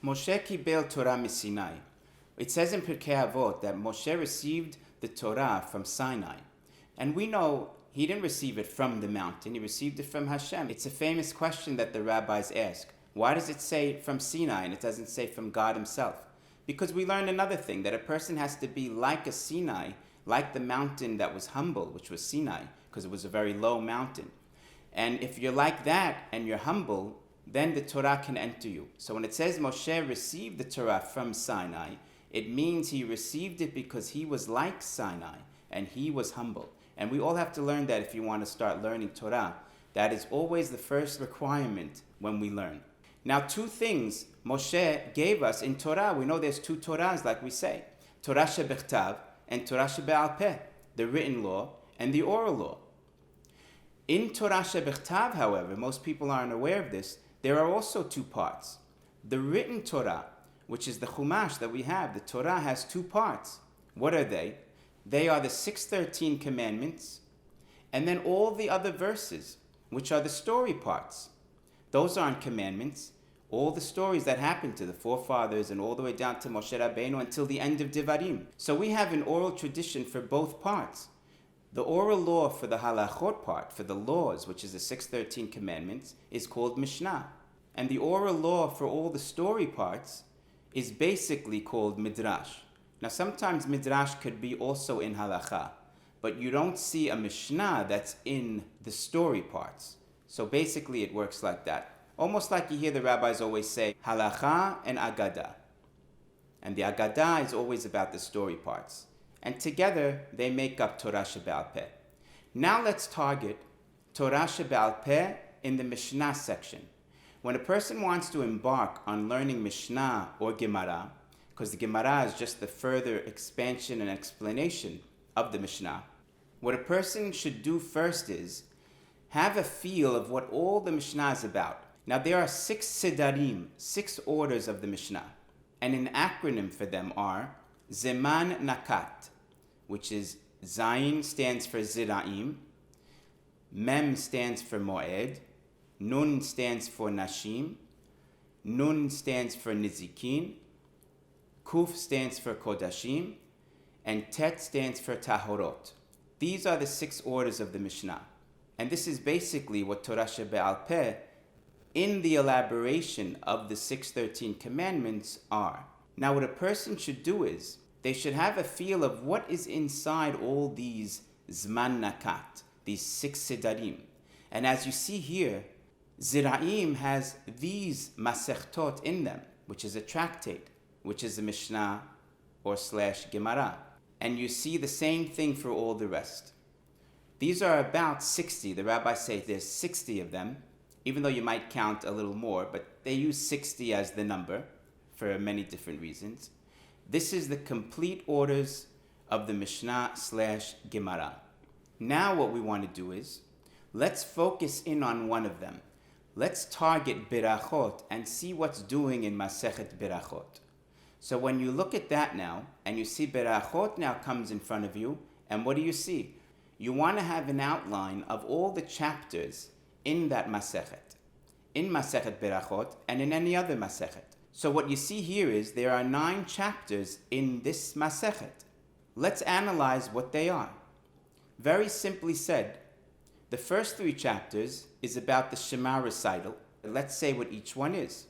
Moshe kibel Torah miSinai. It says in Pirkei Avot that Moshe received the Torah from Sinai. And we know he didn't receive it from the mountain, he received it from Hashem. It's a famous question that the rabbis ask. Why does it say from Sinai and it doesn't say from God himself? Because we learned another thing, that a person has to be like a Sinai, like the mountain that was humble, which was Sinai, because it was a very low mountain. And if you're like that and you're humble, then the Torah can enter you. So when it says Moshe received the Torah from Sinai, it means he received it because he was like Sinai and he was humble. And we all have to learn that if you want to start learning Torah. That is always the first requirement when we learn. Now, two things Moshe gave us in Torah. We know there's two Torahs, like we say. Torah shebechtav and Torah shebe'al peh, the written law and the oral law. In Torah shebechtav, however, most people aren't aware of this, there are also two parts. The written Torah, which is the Chumash that we have, the Torah has two parts. What are they? They are the 613 commandments, and then all the other verses, which are the story parts. Those aren't commandments. All the stories that happened to the forefathers and all the way down to Moshe Rabbeinu until the end of Devarim. So we have an oral tradition for both parts. The oral law for the halachot part, for the laws, which is the 613 commandments, is called Mishnah. And the oral law for all the story parts is basically called Midrash. Now sometimes Midrash could be also in halacha, but you don't see a Mishnah that's in the story parts. So basically it works like that. Almost like you hear the rabbis always say, halacha and agadah. And the agadah is always about the story parts. And together they make up Torah shebe'al peh. Now let's target Torah shebe'al peh in the Mishnah section. When a person wants to embark on learning Mishnah or Gemara, because the Gemara is just the further expansion and explanation of the Mishnah, what a person should do first is have a feel of what all the Mishnah is about. Now there are 6 sidarim, 6 orders of the Mishnah, and an acronym for them are Zeman Nakat, which is Zayin stands for Ziraim, Mem stands for Moed, Nun stands for Nashim, Nun stands for Nizikin, Kuf stands for Kodashim, and Tet stands for Tahorot. These are the 6 orders of the Mishnah. And this is basically what Torah shebe'al peh in the elaboration of the 613 commandments are. Now what a person should do is, they should have a feel of what is inside all these Zman Nakat, these 6 sidarim. And as you see here, Ziraim has these Masechtot in them, which is a tractate, which is a Mishnah or / Gemara. And you see the same thing for all the rest. These are about 60. The rabbis say there's 60 of them, even though you might count a little more, but they use 60 as the number for many different reasons. This is the complete orders of the Mishnah / Gemara. Now what we want to do is, let's focus in on one of them. Let's target Berakhot and see what's doing in Masekhet Berakhot. So when you look at that now, and you see Berakhot now comes in front of you, and what do you see? You want to have an outline of all the chapters in that Masekhet, in Masekhet Berakhot, and in any other Masekhet. So what you see here is there are 9 chapters in this Masekhet. Let's analyze what they are. Very simply said, the first 3 chapters is about the Shema recital. Let's say what each one is.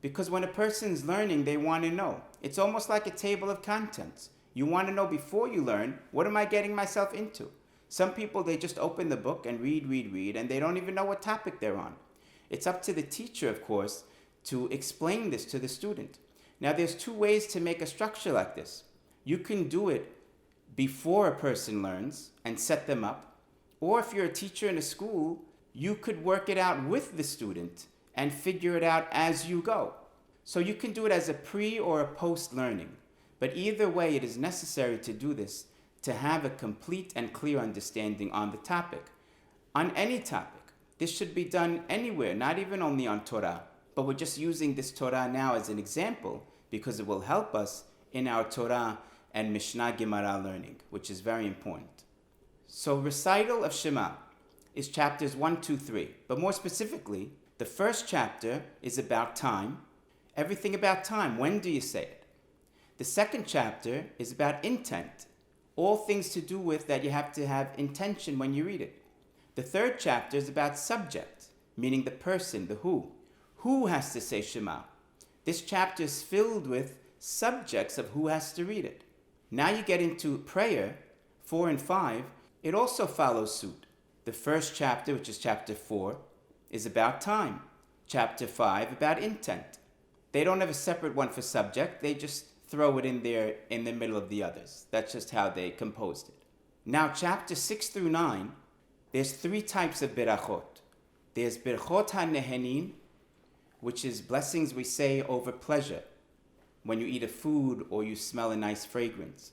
Because when a person's learning, they want to know. It's almost like a table of contents. You want to know before you learn, what am I getting myself into? Some people, they just open the book and read, and they don't even know what topic they're on. It's up to the teacher, of course, to explain this to the student. Now, there's 2 ways to make a structure like this. You can do it before a person learns and set them up. Or if you're a teacher in a school, you could work it out with the student and figure it out as you go. So you can do it as a pre or a post learning. But either way, it is necessary to do this to have a complete and clear understanding on the topic. On any topic. This should be done anywhere, not even only on Torah. But we're just using this Torah now as an example because it will help us in our Torah and Mishnah Gemara learning, which is very important. So recital of Shema is chapters 1, 2, 3. But more specifically, the first chapter is about time, Everything about time. When do you say it? The second chapter is about intent. All things to do with that you have to have intention when you read it. The third chapter is about subject, meaning the person, the who. Who has to say Shema? This chapter is filled with subjects of who has to read it. Now you get into prayer, 4 and 5. It also follows suit. The first chapter, which is chapter 4, is about time. Chapter 5, about intent. They don't have a separate one for subject. They just throw it in there in the middle of the others. That's just how they composed it. Now, chapter 6 through 9, there's 3 types of Berakhot. There's Berakhot HaNehenin, which is blessings we say over pleasure, when you eat a food or you smell a nice fragrance.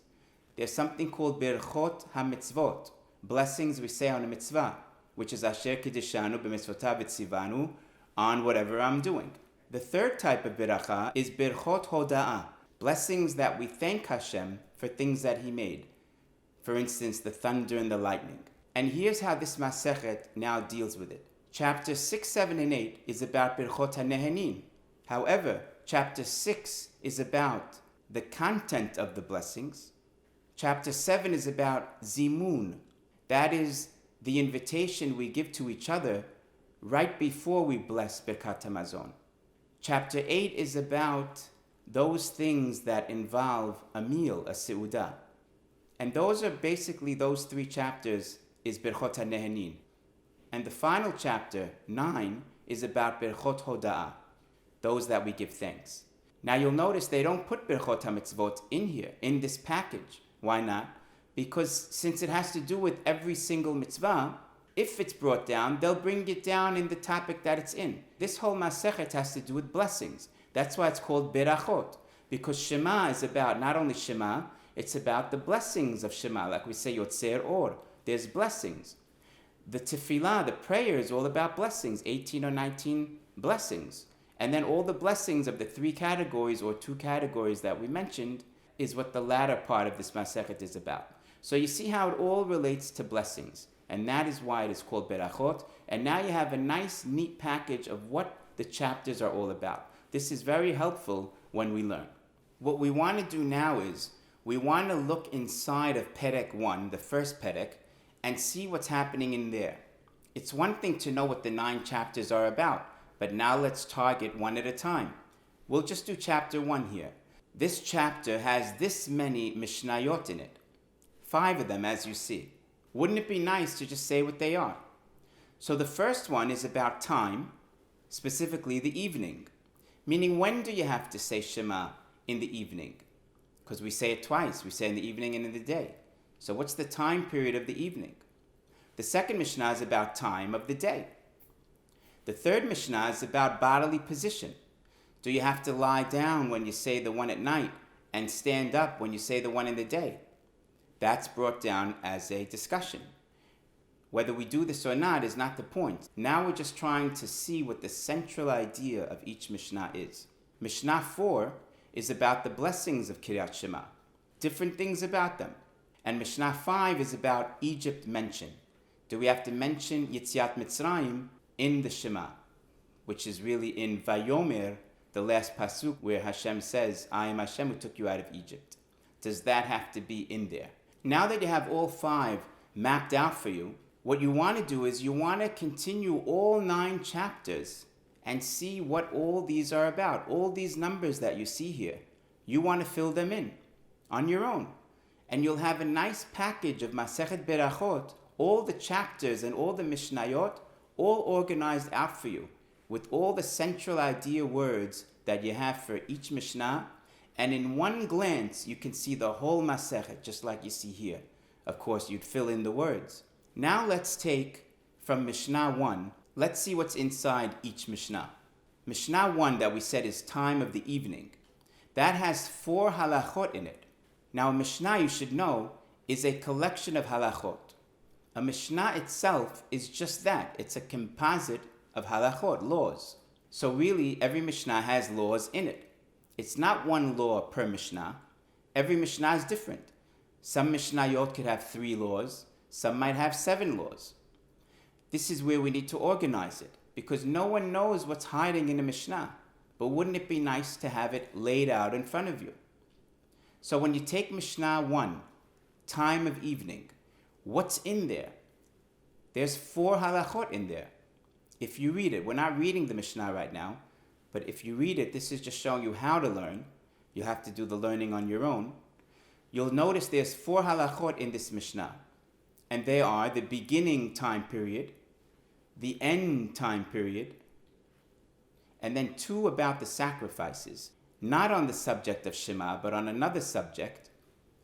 There's something called Berakhot HaMitzvot, blessings we say on a mitzvah, which is Asher Kiddishanu b'mitzvotav v'tzivanu, on whatever I'm doing. The third type of Berakhah is Berakhot Hoda'ah, blessings that we thank Hashem for things that He made. For instance, the thunder and the lightning. And here's how this Masekhet now deals with it. Chapter 6, 7, and 8 is about Berakhot HaNehenin. However, chapter 6 is about the content of the blessings. Chapter 7 is about Zimun. That is the invitation we give to each other right before we bless Birkat HaMazon. Chapter 8 is about those things that involve a meal, a seudah. And those are basically those 3 chapters is Berakhot HaNehenin. And the final chapter, 9, is about Berakhot Hoda'ah, those that we give thanks. Now you'll notice they don't put Berakhot HaMitzvot in here, in this package. Why not? Because since it has to do with every single mitzvah, if it's brought down, they'll bring it down in the topic that it's in. This whole Masekhet has to do with blessings. That's why it's called Berakhot, because Shema is about not only Shema, it's about the blessings of Shema. Like we say Yotzer Or, there's blessings. The Tefillah, the prayer, is all about blessings, 18 or 19 blessings. And then all the blessings of the 3 categories or 2 categories that we mentioned is what the latter part of this Masekhet is about. So you see how it all relates to blessings. And that is why it is called Berakhot. And now you have a nice, neat package of what the chapters are all about. This is very helpful when we learn. What we want to do now is, we want to look inside of Perek 1, the first Perek, and see what's happening in there. It's one thing to know what the 9 chapters are about, but now let's target one at a time. We'll just do chapter 1 here. This chapter has this many Mishnayot in it. 5 of them, as you see. Wouldn't it be nice to just say what they are? So the first one is about time, specifically the evening. Meaning, when do you have to say Shema in the evening? Because we say it twice. We say in the evening and in the day. So what's the time period of the evening? The second Mishnah is about time of the day. The third Mishnah is about bodily position. Do you have to lie down when you say the one at night and stand up when you say the one in the day? That's brought down as a discussion. Whether we do this or not is not the point. Now we're just trying to see what the central idea of each Mishnah is. Mishnah 4 is about the blessings of Kiryat Shema. Different things about them. And Mishnah 5 is about Egypt mention. Do we have to mention Yetziat Mitzrayim in the Shema, which is really in Vayomer, the last pasuk where Hashem says, I am Hashem who took you out of Egypt. Does that have to be in there? Now that you have all 5 mapped out for you, what you want to do is you want to continue all 9 chapters and see what all these are about. All these numbers that you see here, you want to fill them in on your own. And you'll have a nice package of Masechet Berakhot, all the chapters and all the Mishnayot, all organized out for you, with all the central idea words that you have for each Mishnah. And in one glance, you can see the whole Masechet, just like you see here. Of course, you'd fill in the words. Now let's take from Mishnah 1, let's see what's inside each Mishnah. Mishnah 1 that we said is time of the evening. That has 4 halachot in it. Now a Mishnah, you should know, is a collection of halachot. A Mishnah itself is just that. It's a composite of halachot, laws. So really, every Mishnah has laws in it. It's not one law per Mishnah. Every Mishnah is different. Some Mishnayot could have 3 laws. Some might have 7 laws. This is where we need to organize it, because no one knows what's hiding in a Mishnah. but wouldn't it be nice to have it laid out in front of you? So when you take Mishnah 1, time of evening, what's in there? There's 4 halachot in there. If you read it, we're not reading the Mishnah right now, but if you read it, this is just showing you how to learn. You have to do the learning on your own. You'll notice there's 4 halachot in this Mishnah, and they are the beginning time period, the end time period, and then 2 about the sacrifices. Not on the subject of Shema, but on another subject,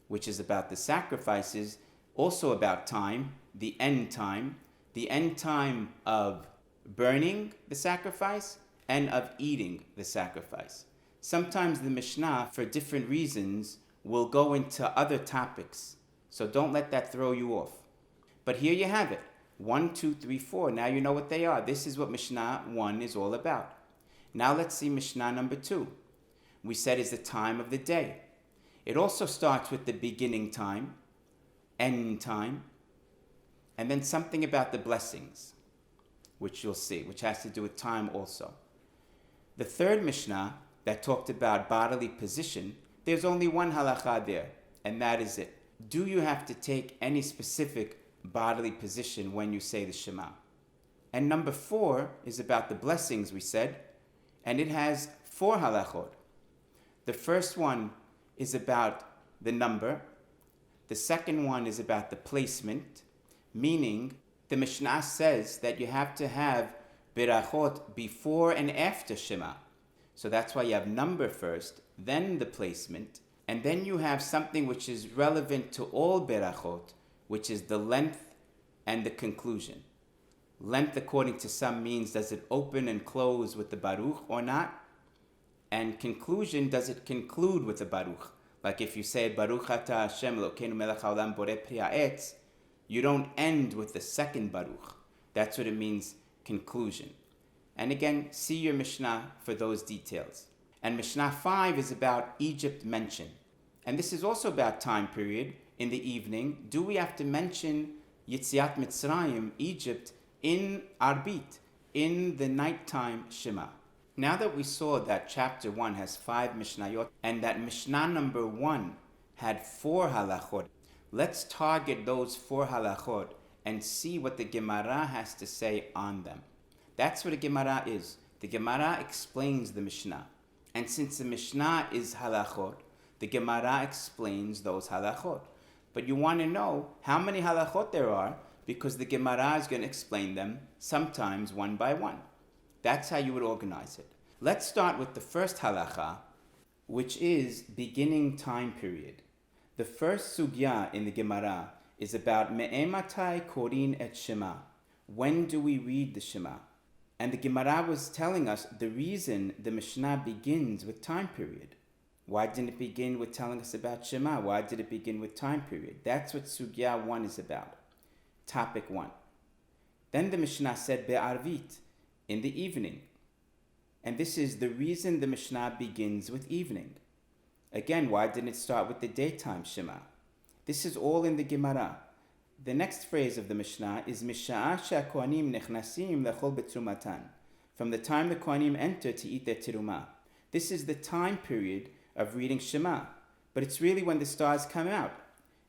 which is about the sacrifices, also about time, the end time of burning the sacrifice and of eating the sacrifice. Sometimes the Mishnah, for different reasons, will go into other topics, so don't let that throw you off. But here you have it, 1, 2, 3, 4. Now you know what they are. This is what Mishnah 1 is all about. Now let's see Mishnah number 2. We said is the time of the day. It also starts with the beginning time, end time, and then something about the blessings, which you'll see, which has to do with time also. The third Mishnah that talked about bodily position, there's only one halacha there, and that is it. Do you have to take any specific bodily position when you say the Shema? And number 4 is about the blessings, we said, and it has 4 halachot. The first one is about the number. The second one is about the placement, meaning the Mishnah says that you have to have Berakhot before and after Shema. So that's why you have number first, then the placement, and then you have something which is relevant to all Berakhot, which is the length and the conclusion. Length, according to some, means does it open and close with the Baruch or not? And conclusion, does it conclude with the Baruch? Like if you say Baruch Ata Hashem Elokeinu Melech Haolam Borei Pri Ha'etz, you don't end with the second Baruch. That's what it means, conclusion. And again, see your Mishnah for those details. And Mishnah 5 is about Egypt mention. And this is also about time period in the evening. Do we have to mention Yitziat Mitzrayim, Egypt, in Arbit, in the nighttime Shema? Now that we saw that chapter 1 has 5 Mishnayot and that Mishnah number 1 had 4 halachot, let's target those 4 halachot and see what the Gemara has to say on them. That's what a Gemara is. The Gemara explains the Mishnah. And since the Mishnah is halachot, the Gemara explains those halachot. But you want to know how many halachot there are because the Gemara is going to explain them sometimes one by one. That's how you would organize it. Let's start with the first halacha, which is beginning time period. The first sugya in the Gemara is about me'ematai korin et Shema. When do we read the Shema? And the Gemara was telling us the reason the Mishnah begins with time period. Why didn't it begin with telling us about Shema? Why did it begin with time period? That's what sugya 1 is about. Topic 1. Then the Mishnah said be'arvit, in the evening. And this is the reason the Mishnah begins with evening. Again, why didn't it start with the daytime Shema? This is all in the Gemara. The next phrase of the Mishnah is Misha'a she'kohanim nechnasim lechol betrumatan. From the time the Kohanim enter to eat their tirumah. This is the time period of reading Shema. But it's really when the stars come out,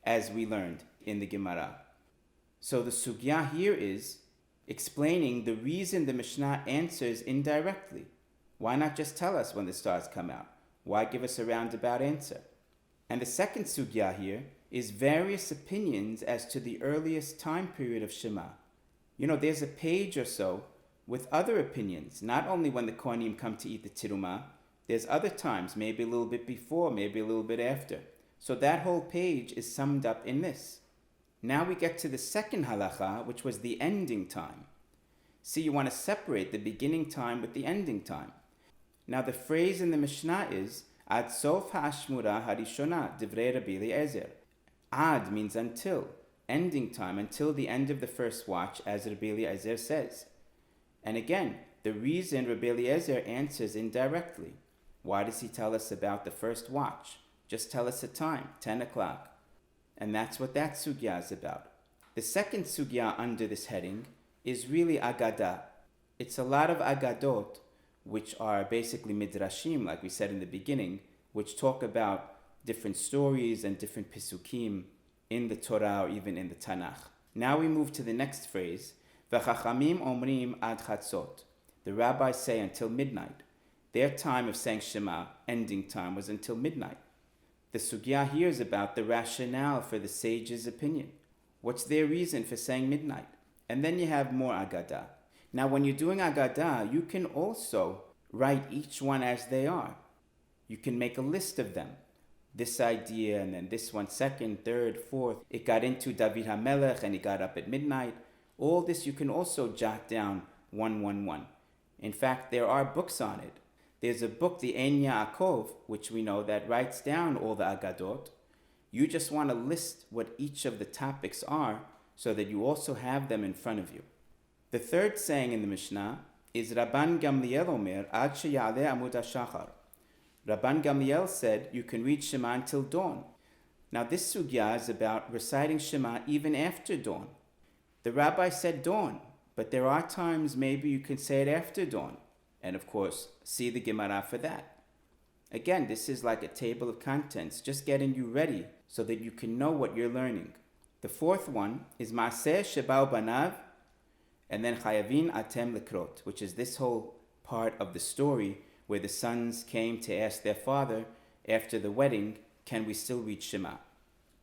as we learned in the Gemara. So the sugya here is explaining the reason the Mishnah answers indirectly. Why not just tell us when the stars come out? Why give us a roundabout answer? And the second sugya here is various opinions as to the earliest time period of Shema. You know, there's a page or so with other opinions, not only when the Kohanim come to eat the tirumah, there's other times, maybe a little bit before, maybe a little bit after. So that whole page is summed up in this. Now we get to the second halacha, which was the ending time. See, you want to separate the beginning time with the ending time. Now the phrase in the Mishnah is Ad sof ha'ashmura harishona divrei Rabbi Eliezer. Ad means until, ending time, until the end of the first watch, as Rabbi Eliezer says. And again, the reason Rabbi Eliezer answers indirectly. Why does he tell us about the first watch? Just tell us a time, 10 o'clock. And that's what that sugya is about. The second sugya under this heading is really Agadah. It's a lot of Agadot which are basically midrashim, like we said in the beginning, which talk about different stories and different pisukim in the Torah or even in the Tanakh. Now we move to the next phrase, V'chachamim omrim ad chatzot. The rabbis say until midnight. Their time of saying Shema, ending time, was until midnight. The sugya here is about the rationale for the sage's opinion. What's their reason for saying midnight? And then you have more agadah. Now when you're doing agadah, you can also write each one as they are. You can make a list of them. This idea, and then this one second, third, fourth. It got into David HaMelech and he got up at midnight. All this you can also jot down 111. In fact, there are books on it. There's a book, the Ein Yaakov, which we know that writes down all the agadot. You just want to list what each of the topics are so that you also have them in front of you. The third saying in the Mishnah is Rabban Gamliel Omer Ad Sheyaleh Amud HaShachar. Rabban Gamliel said you can read Shema until dawn. Now this sugya is about reciting Shema even after dawn. The rabbi said dawn, but there are times maybe you can say it after dawn. And of course, see the Gemara for that. Again, this is like a table of contents, just getting you ready so that you can know what you're learning. The fourth one is Maaseh Sheba'u Banav, and then Chayavin Atem Lekrot, which is this whole part of the story where the sons came to ask their father after the wedding, can we still read Shema?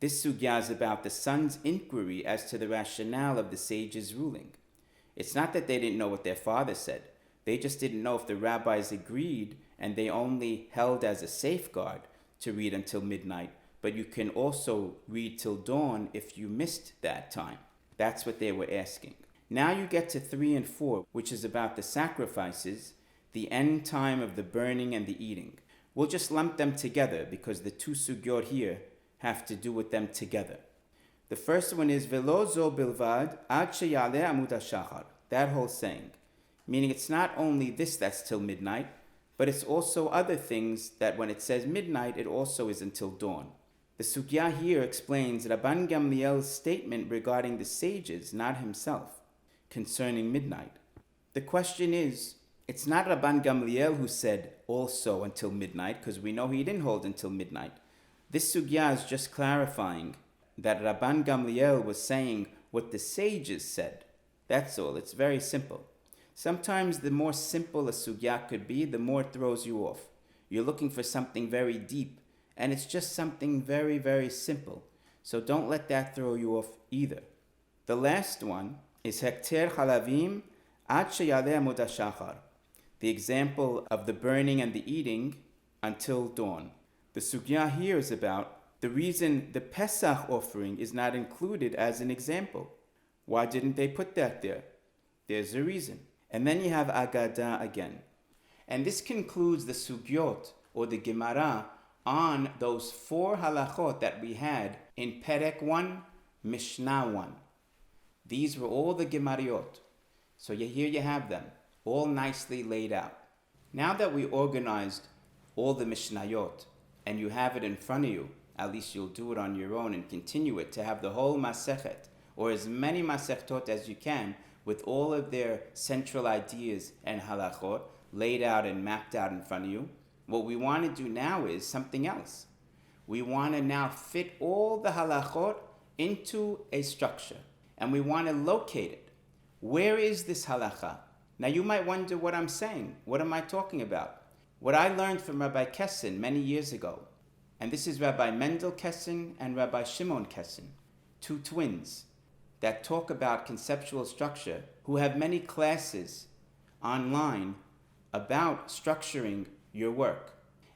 This sugya is about the sons' inquiry as to the rationale of the sage's ruling. It's not that they didn't know what their father said. They just didn't know if the rabbis agreed, and they only held as a safeguard to read until midnight, but you can also read till dawn if you missed that time. That's what they were asking. Now you get to 3 and 4, which is about the sacrifices, the end time of the burning and the eating. We'll just lump them together because the two sugyot here have to do with them together. The first one is Velo zo bilvad ad sheyaleh amud hashachar. That whole saying. Meaning it's not only this that's till midnight, but it's also other things that when it says midnight, it also is until dawn. The sugya here explains Rabban Gamliel's statement regarding the sages, not himself, concerning midnight. The question is, it's not Rabban Gamliel who said also until midnight, because we know he didn't hold until midnight. This sugya is just clarifying that Rabban Gamliel was saying what the sages said. That's all. It's very simple. Sometimes the more simple a sugya could be, the more it throws you off. You're looking for something very deep, and it's just something very, very simple. So don't let that throw you off either. The last one is Hekter Chalavim Ad Sheyaleh Amud HaShachar. The example of the burning and the eating until dawn. The sugya here is about the reason the Pesach offering is not included as an example. Why didn't they put that there? There's a reason. And then you have Agadah again. And this concludes the sugyot, or the Gemara, on those 4 halachot that we had in Perek 1, Mishnah 1. These were all the Gemariot. So here you have them, all nicely laid out. Now that we organized all the Mishnayot, and you have it in front of you, at least you'll do it on your own and continue it to have the whole Masekhet, or as many Masektot as you can, with all of their central ideas and halachot laid out and mapped out in front of you. What we want to do now is something else. We want to now fit all the halachot into a structure, and we want to locate it. Where is this halacha? Now you might wonder what I'm saying. What am I talking about? What I learned from Rabbi Kessin many years ago, and this is Rabbi Mendel Kessin and Rabbi Shimon Kessin, 2 twins that talk about conceptual structure, who have many classes online about structuring your work.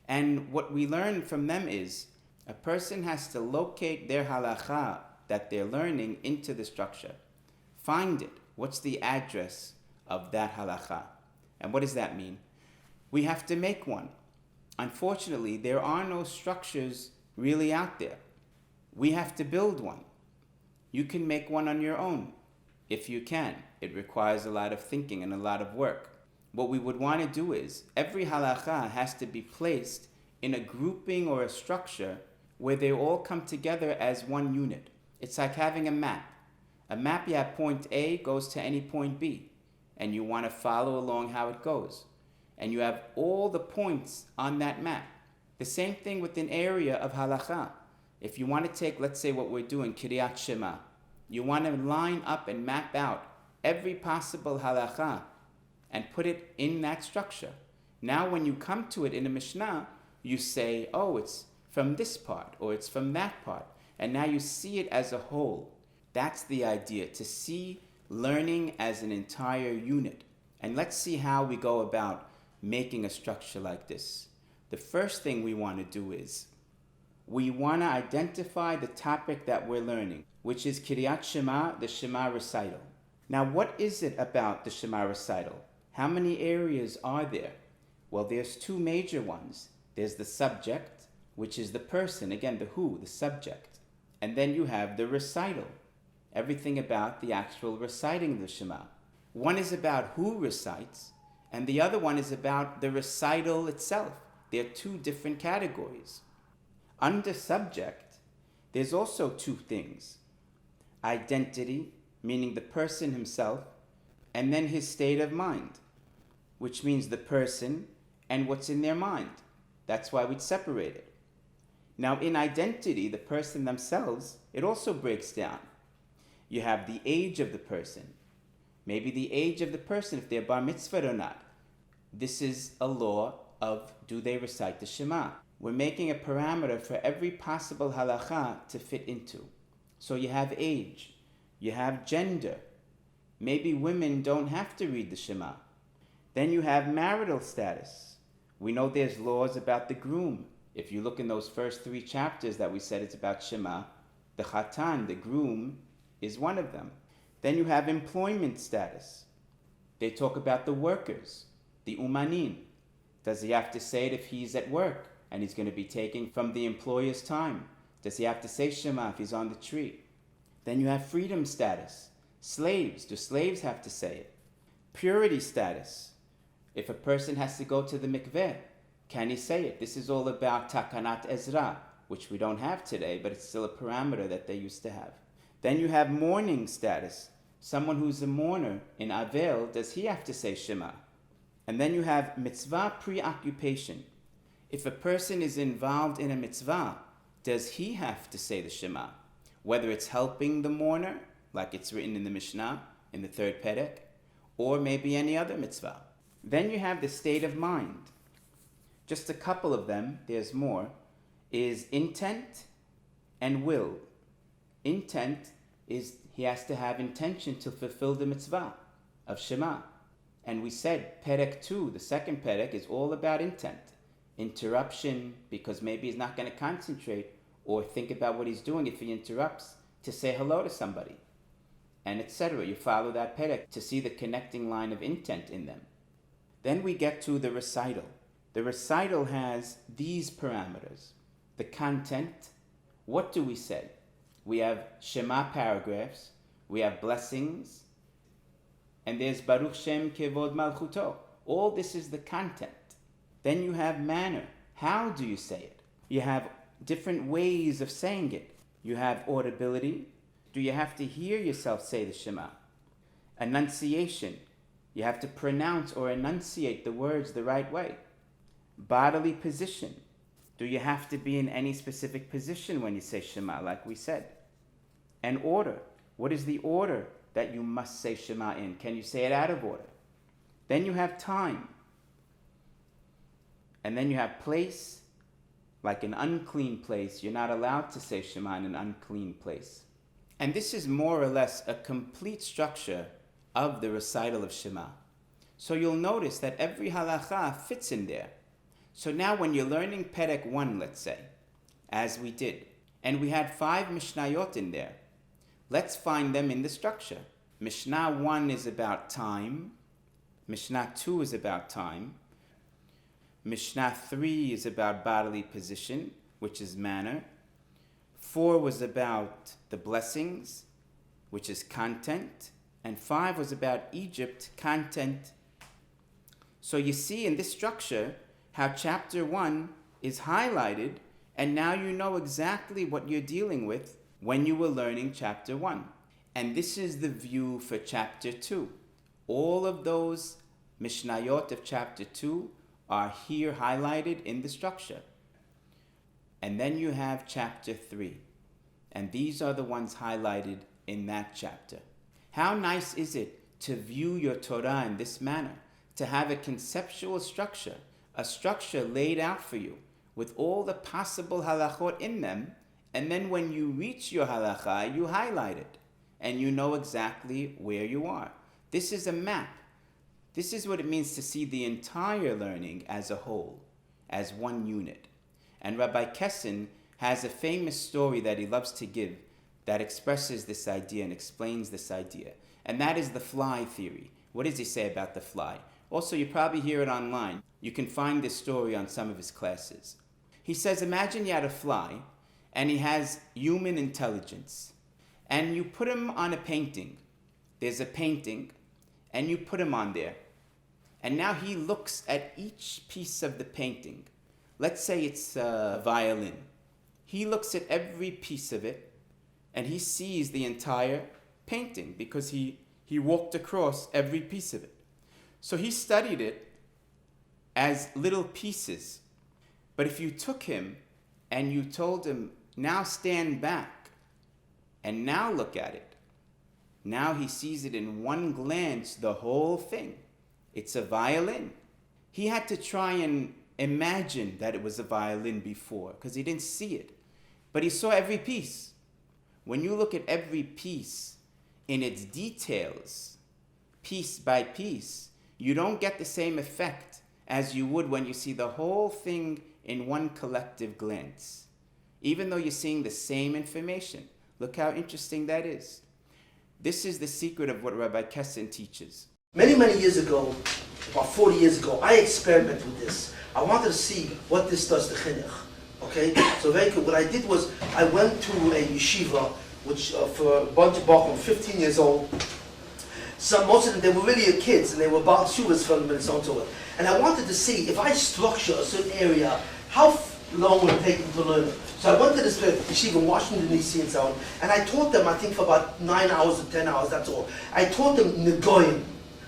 And what we learn from them is a person has to locate their halacha that they're learning into the structure. Find it. What's the address of that halacha? And what does that mean? We have to make one. Unfortunately, there are no structures really out there. We have to build one. You can make one on your own, if you can. It requires a lot of thinking and a lot of work. What we would want to do is, every halacha has to be placed in a grouping or a structure where they all come together as one unit. It's like having a map. A map, you have point A goes to any point B, and you want to follow along how it goes. and you have all the points on that map. The same thing with an area of halakha. If you want to take, let's say what we're doing, Kiryat Shema, you want to line up and map out every possible halakha and put it in that structure. Now when you come to it in a Mishnah, you say, oh, it's from this part or it's from that part. And now you see it as a whole. That's the idea, to see learning as an entire unit. And let's see how we go about making a structure like this. The first thing we want to do is we want to identify the topic that we're learning, which is Kiryat Shema, the Shema recital. Now, what is it about the Shema recital? How many areas are there? Well, there's two major ones. There's the subject, which is the person, again, the who, the subject. And then you have the recital, everything about the actual reciting of the Shema. One is about who recites, and the other one is about the recital itself. They're two different categories. Under subject, there's also two things. Identity, meaning the person himself, and then his state of mind, which means the person and what's in their mind. That's why we'd separate it. Now, in identity, the person themselves, it also breaks down. You have the age of the person. Maybe the age of the person, if they're bar mitzvah or not. This is a law of, do they recite the Shema? We're making a parameter for every possible halakha to fit into. So you have age, you have gender. Maybe women don't have to read the Shema. Then you have marital status. We know there's laws about the groom. If you look in those first 3 chapters that we said it's about Shema, the Chatan, the groom, is one of them. Then you have employment status. They talk about the workers, the umanin. Does he have to say it if he's at work and he's going to be taking from the employer's time? Does he have to say Shema if he's on the tree? Then you have freedom status. Slaves, do slaves have to say it? Purity status. If a person has to go to the mikveh, can he say it? This is all about Takanat Ezra, which we don't have today, but it's still a parameter that they used to have. Then you have mourning status. Someone who's a mourner in Avel, does he have to say Shema? And then you have mitzvah preoccupation. If a person is involved in a mitzvah, does he have to say the Shema? Whether it's helping the mourner, like it's written in the Mishnah, in the 3rd Perek, or maybe any other mitzvah. Then you have the state of mind. Just a couple of them, there's more, is intent and will. Intent is he has to have intention to fulfill the mitzvah of Shema. And we said Perek 2, the 2nd Perek, is all about intent. Interruption, because maybe he's not going to concentrate or think about what he's doing if he interrupts to say hello to somebody, and etc. You follow that Perek to see the connecting line of intent in them. Then we get to the recital. The recital has these parameters. The content, what do we say? We have Shema paragraphs, we have blessings, and there's Baruch Shem Kevod Malchuto. All this is the content. Then you have manner. How do you say it? You have different ways of saying it. You have audibility. Do you have to hear yourself say the Shema? Enunciation. You have to pronounce or enunciate the words the right way. Bodily position. Do you have to be in any specific position when you say Shema, like we said? And order. What is the order that you must say Shema in? Can you say it out of order? Then you have time. And then you have place, like an unclean place. You're not allowed to say Shema in an unclean place. And this is more or less a complete structure of the recital of Shema. So you'll notice that every halakha fits in there. So now when you're learning Perek 1, let's say, as we did, and we had 5 Mishnayot in there, let's find them in the structure. Mishnah 1 is about time. Mishnah 2 is about time. Mishnah 3 is about bodily position, which is manner. 4 was about the blessings, which is content. And 5 was about Egypt, content. So you see in this structure how chapter 1 is highlighted, and now you know exactly what you're dealing with when you were learning chapter 1. And this is the view for chapter 2. All of those Mishnayot of chapter 2 are here highlighted in the structure. And then you have chapter 3. And these are the ones highlighted in that chapter. How nice is it to view your Torah in this manner, to have a conceptual structure, a structure laid out for you with all the possible halachot in them, and then when you reach your halacha, you highlight it, and you know exactly where you are. This is a map. This is what it means to see the entire learning as a whole, as one unit. And Rabbi Kessin has a famous story that he loves to give that expresses this idea and explains this idea. And that is the fly theory. What does he say about the fly? Also, you probably hear it online. You can find this story on some of his classes. He says, imagine you had a fly, and he has human intelligence. And you put him on a painting. There's a painting, and you put him on there. And now he looks at each piece of the painting. Let's say it's a violin. He looks at every piece of it, and he sees the entire painting because he walked across every piece of it. So he studied it as little pieces. But if you took him and you told him, now stand back and now look at it, now he sees it in one glance, the whole thing. It's a violin. He had to try and imagine that it was a violin before because he didn't see it. But he saw every piece. When you look at every piece in its details, piece by piece, you don't get the same effect as you would when you see the whole thing in one collective glance. Even though you're seeing the same information. Look how interesting that is. This is the secret of what Rabbi Kessin teaches. Many, many years ago, about 40 years ago, I experimented with this. I wanted to see what this does to chinuch. Okay? So very good. What I did was, I went to a yeshiva, which for a bunch of Bachman, 15 years old. Most of them, they were really kids, and they were Baal Shuvas from them and so on and so on. And I wanted to see, if I structure a certain area, how long would it take them to learn it? So I went to this yeshiva in Washington, D.C. and so on, and I taught them, I think for about 9 hours or 10 hours, that's all. I taught them Negoyim.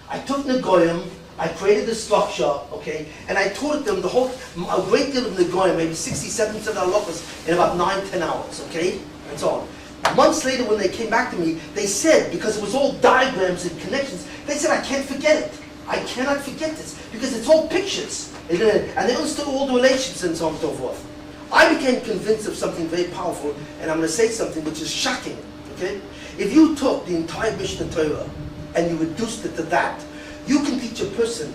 I took Negoyim, I created the structure, okay, and I taught them a great deal of Negoyim, maybe 60-70% of halachos in about 9-10 hours, okay, and so on. Months later, when they came back to me, they said, because it was all diagrams and connections, they said, I can't forget it. I cannot forget this, because it's all pictures. And they understood all the relations and so on and so forth. I became convinced of something very powerful, and I'm going to say something which is shocking, okay? If you took the entire Mishnah Torah, and you reduced it to that, you can teach a person,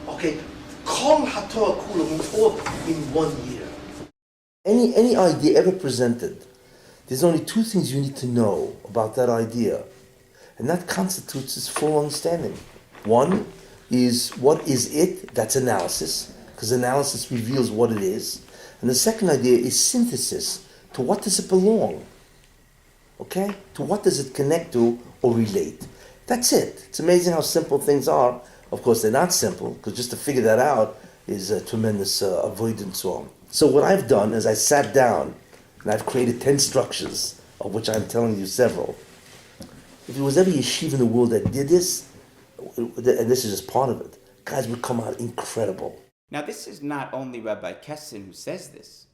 okay, Kol HaTorah Kula means all in 1 year. Any idea ever presented, there's only two things you need to know about that idea, and that constitutes its full understanding. One is, what is it? That's analysis, because analysis reveals what it is. And the second idea is synthesis. To what does it belong? Okay? To what does it connect to or relate? That's it. It's amazing how simple things are. Of course, they're not simple, because just to figure that out is a tremendous avoidance. So what I've done is I sat down and I've created 10 structures, of which I'm telling you several. If there was every yeshiva in the world that did this, and this is just part of it, guys would come out incredible. Now, this is not only Rabbi Kessin who says this.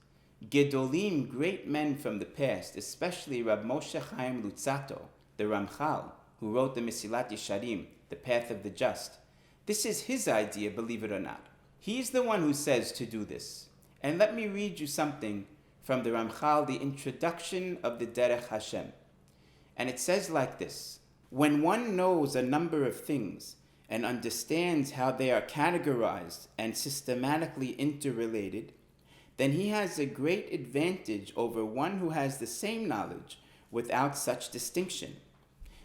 Gedolim, great men from the past, especially Rab Moshe Chaim Lutzato, the Ramchal, who wrote the Mesilat Yesharim, the Path of the Just. This is his idea, believe it or not. He's the one who says to do this. And let me read you something from the Ramchal, the introduction of the Derech Hashem. And it says like this: when one knows a number of things and understands how they are categorized and systematically interrelated, then he has a great advantage over one who has the same knowledge without such distinction.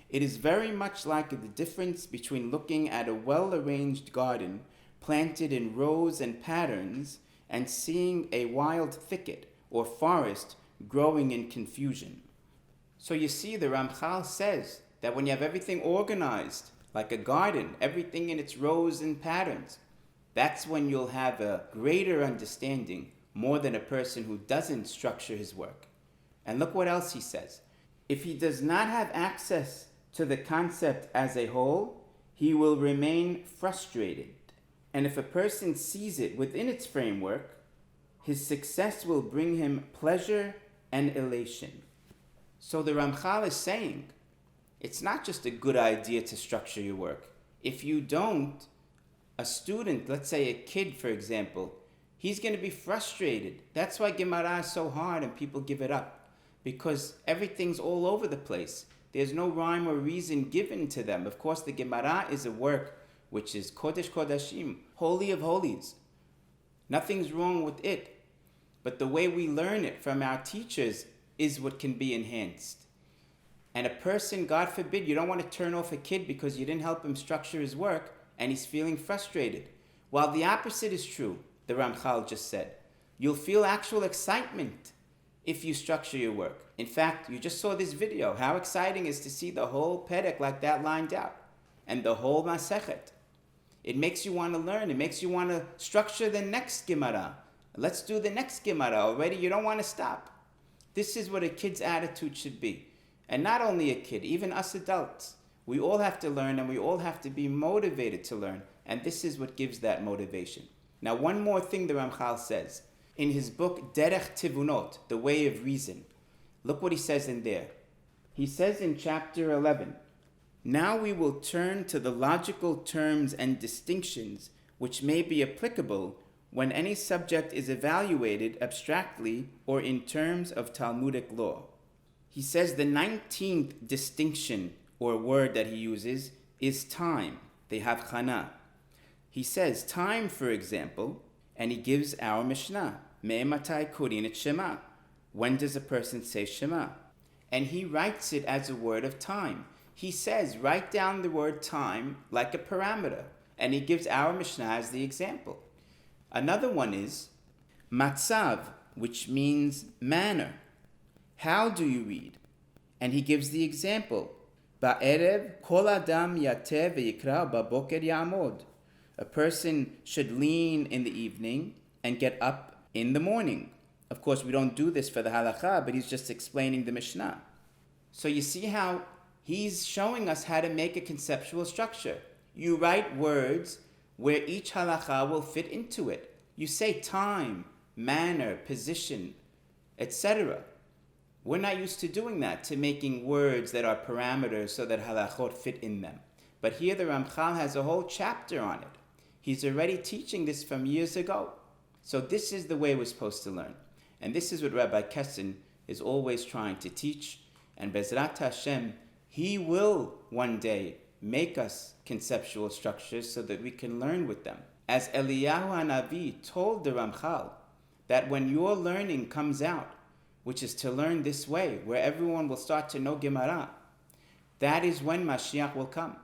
It is very much like the difference between looking at a well-arranged garden planted in rows and patterns and seeing a wild thicket or forest growing in confusion. So you see, the Ramchal says that when you have everything organized, like a garden, everything in its rows and patterns, that's when you'll have a greater understanding more than a person who doesn't structure his work. And look what else he says. If he does not have access to the concept as a whole, he will remain frustrated. And if a person sees it within its framework, his success will bring him pleasure and elation. So the Ramchal is saying, it's not just a good idea to structure your work. If you don't, a student, let's say a kid, for example, he's going to be frustrated. That's why Gemara is so hard and people give it up. Because everything's all over the place. There's no rhyme or reason given to them. Of course, the Gemara is a work which is Kodesh Kodashim, Holy of Holies. Nothing's wrong with it. But the way we learn it from our teachers is what can be enhanced. And a person, God forbid, you don't want to turn off a kid because you didn't help him structure his work and he's feeling frustrated. While the opposite is true, the Ramchal just said. You'll feel actual excitement if you structure your work. In fact, you just saw this video. How exciting is to see the whole Perek like that lined out and the whole Masekhet. It makes you want to learn. It makes you want to structure the next Gemara. Let's do the next Gemara already. You don't want to stop. This is what a kid's attitude should be. And not only a kid, even us adults. We all have to learn and we all have to be motivated to learn. And this is what gives that motivation. Now, one more thing the Ramchal says. In his book, Derech Tivunot, The Way of Reason. Look what he says in there. He says in chapter 11, now we will turn to the logical terms and distinctions which may be applicable when any subject is evaluated abstractly or in terms of Talmudic law. He says the 19th distinction or word that he uses is time. They have chana. He says time, for example, and he gives our Mishnah. Me'ematai korin et Shema. When does a person say Shema? And he writes it as a word of time. He says, write down the word time like a parameter. And he gives our Mishnah as the example. Another one is matzav, which means manner. How do you read? And he gives the example. Ba'erev kol adam yateh ve'yikra baboker ya'amod. A person should lean in the evening and get up in the morning. Of course, we don't do this for the halakha, but he's just explaining the Mishnah. So you see how he's showing us how to make a conceptual structure. You write words where each halakha will fit into it. You say time, manner, position, etc. We're not used to doing that, to making words that are parameters so that halachot fit in them. But here the Ramchal has a whole chapter on it. He's already teaching this from years ago. So this is the way we're supposed to learn. And this is what Rabbi Kessin is always trying to teach. And Bezrat Hashem, he will one day make us conceptual structures so that we can learn with them. As Eliyahu Hanavi told the Ramchal, that when your learning comes out, which is to learn this way, where everyone will start to know Gemara, that is when Mashiach will come.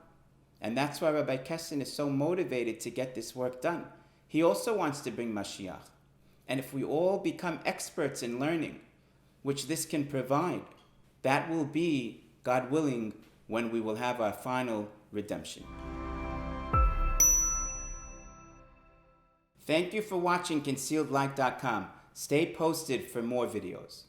And that's why Rabbi Kessin is so motivated to get this work done. He also wants to bring Mashiach. And if we all become experts in learning, which this can provide, that will be, God willing, when we will have our final redemption. Thank you for watching ConcealedLight.com. Stay posted for more videos.